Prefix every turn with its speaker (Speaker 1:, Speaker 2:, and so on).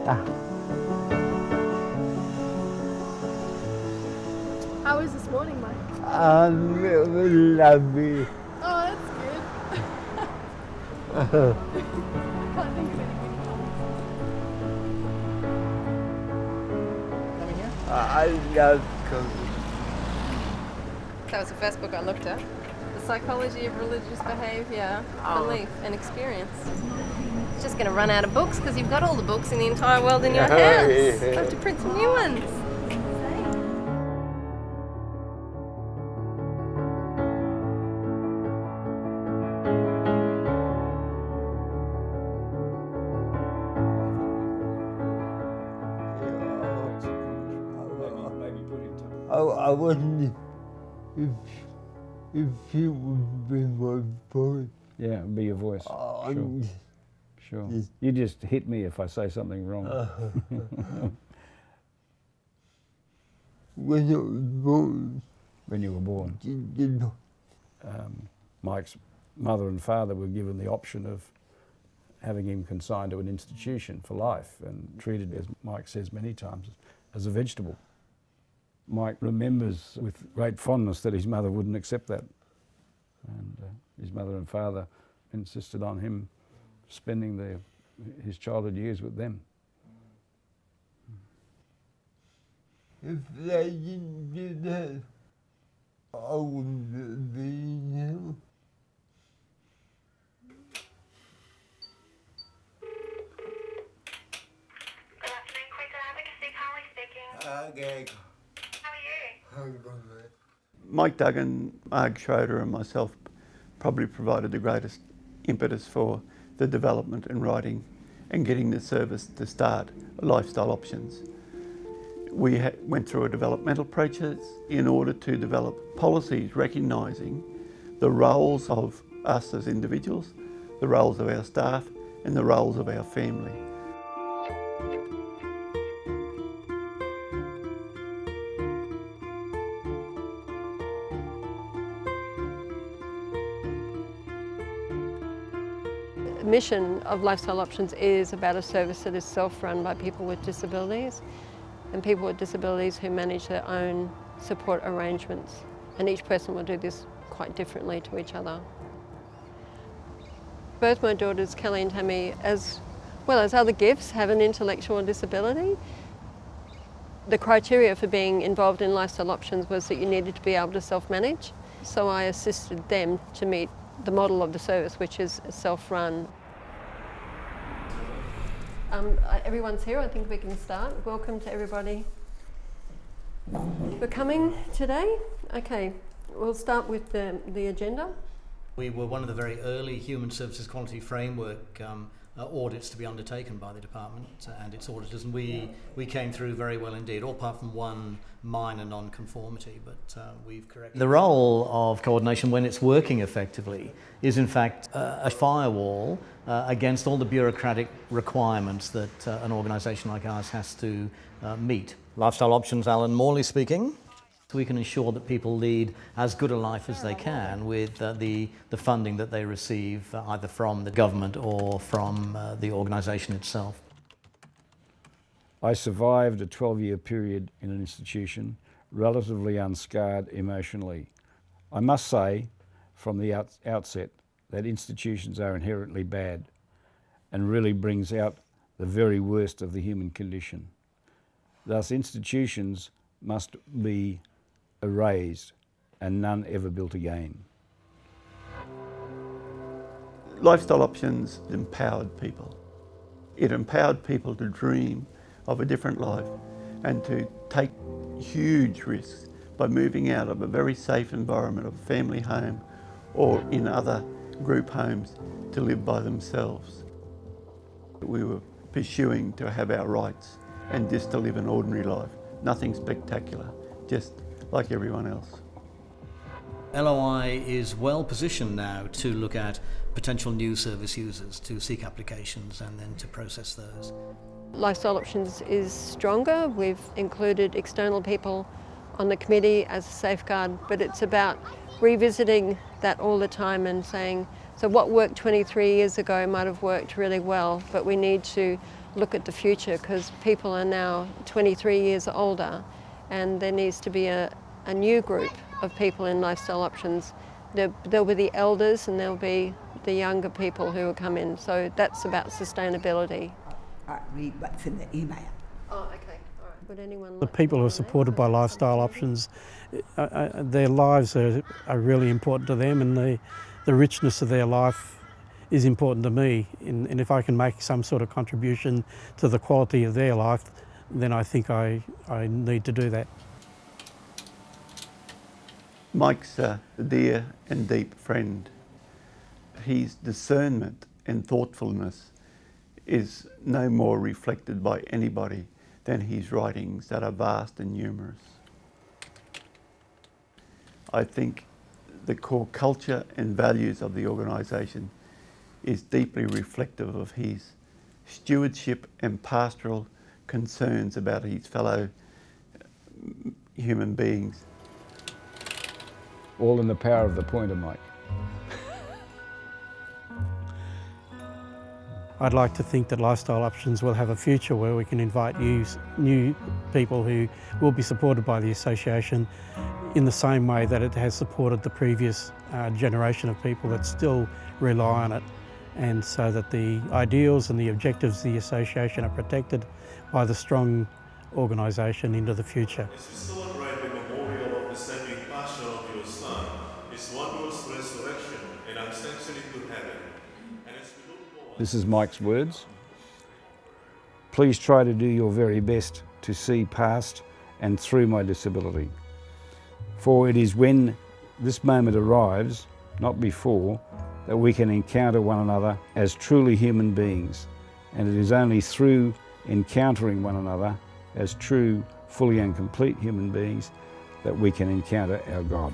Speaker 1: How was this morning, Mike?
Speaker 2: It was lovely.
Speaker 1: Oh, that's good. Can't think of anything else.
Speaker 3: Coming here?
Speaker 2: I love cooking.
Speaker 4: That was the first book I looked at. The Psychology of Religious Behaviour, Belief and Experience. It's just going to run out of books because you've got all the books in the entire world in your house.
Speaker 2: Yeah.
Speaker 4: Have to print some new ones.
Speaker 3: Maybe put it to.
Speaker 2: I wouldn't if you would be my voice.
Speaker 5: Yeah, it'll be your voice. Sure. You just hit me if I say something wrong.
Speaker 2: When I was born,
Speaker 5: When you were born,
Speaker 2: you know,
Speaker 5: Mike's mother and father were given the option of having him consigned to an institution for life and treated, as Mike says many times, as a vegetable. Mike remembers with great fondness that his mother wouldn't accept that. And his mother and father insisted on him spending his childhood years with them.
Speaker 2: if they didn't do that, I wouldn't be now.
Speaker 6: Good afternoon, Queensland Advocacy. Carly speaking.
Speaker 2: Okay.
Speaker 6: How are you?
Speaker 7: Mike Duggan, Marg Schroeder and myself probably provided the greatest impetus for the development and writing and getting the service to start, Lifestyle Options. We went through a developmental process in order to develop policies recognising the roles of us as individuals, the roles of our staff and the roles of our family.
Speaker 4: The mission of Lifestyle Options is about a service that is self-run by people with disabilities and people with disabilities who manage their own support arrangements. And each person will do this quite differently to each other. Both my daughters, Kelly and Tammy, as well as other gifts, have an intellectual disability. The criteria for being involved in Lifestyle Options was that you needed to be able to self-manage. So I assisted them to meet the model of the service, which is self-run. Everyone's here, I think we can start. Welcome to everybody for coming today. Okay, we'll start with the agenda.
Speaker 3: We were one of the very early Human Services Quality Framework audits to be undertaken by the department and its auditors, and we came through very well indeed, all apart from one minor non-conformity, but we've corrected. The role of coordination when it's working effectively is in fact a firewall against all the bureaucratic requirements that an organisation like ours has to meet. Lifestyle Options, Alan Morley speaking. We can ensure that people lead as good a life as they can with the funding that they receive either from the government or from the organisation itself.
Speaker 5: I survived a 12-year period in an institution, relatively unscarred emotionally. I must say from the outset that institutions are inherently bad and really brings out the very worst of the human condition. Thus, institutions must be erased and none ever built again.
Speaker 7: Lifestyle Options empowered people. It empowered people to dream of a different life and to take huge risks by moving out of a very safe environment of a family home or in other group homes to live by themselves. We were pursuing to have our rights and just to live an ordinary life, nothing spectacular, just like everyone else.
Speaker 3: LOI is well positioned now to look at potential new service users, to seek applications and then to process those.
Speaker 4: Lifestyle Options is stronger. We've included external people on the committee as a safeguard, but it's about revisiting that all the time and saying, so what worked 23 years ago might have worked really well, but we need to look at the future, because people are now 23 years older and there needs to be a new group of people in lifestyle options. There'll be the elders and there'll be the younger people who will come in. So that's about sustainability.
Speaker 8: I read what's in the email.
Speaker 4: Oh, okay. All right. Would anyone
Speaker 9: The people who are supported by lifestyle options, their lives are really important to them, and the richness of their life is important to me. And if I can make some sort of contribution to the quality of their life, then I think I need to do that.
Speaker 7: Mike's a dear and deep friend. His discernment and thoughtfulness is no more reflected by anybody than his writings that are vast and numerous. I think the core culture and values of the organisation is deeply reflective of his stewardship and pastoral concerns about his fellow human beings.
Speaker 5: All in the power of the pointer, Mike.
Speaker 9: I'd like to think that Lifestyle Options will have a future where we can invite new people who will be supported by the association in the same way that it has supported the previous generation of people that still rely on it, and so that the ideals and the objectives of the association are protected by the strong organisation into the future.
Speaker 10: As we celebrate the memorial of the saving passion of your Son, His wondrous resurrection and ascension into heaven, and as we look forward...
Speaker 5: This is Mike's words. Please try to do your very best to see past and through my disability. For it is when this moment arrives, not before, that we can encounter one another as truly human beings. And it is only through encountering one another as true, fully and complete human beings that we can encounter our God.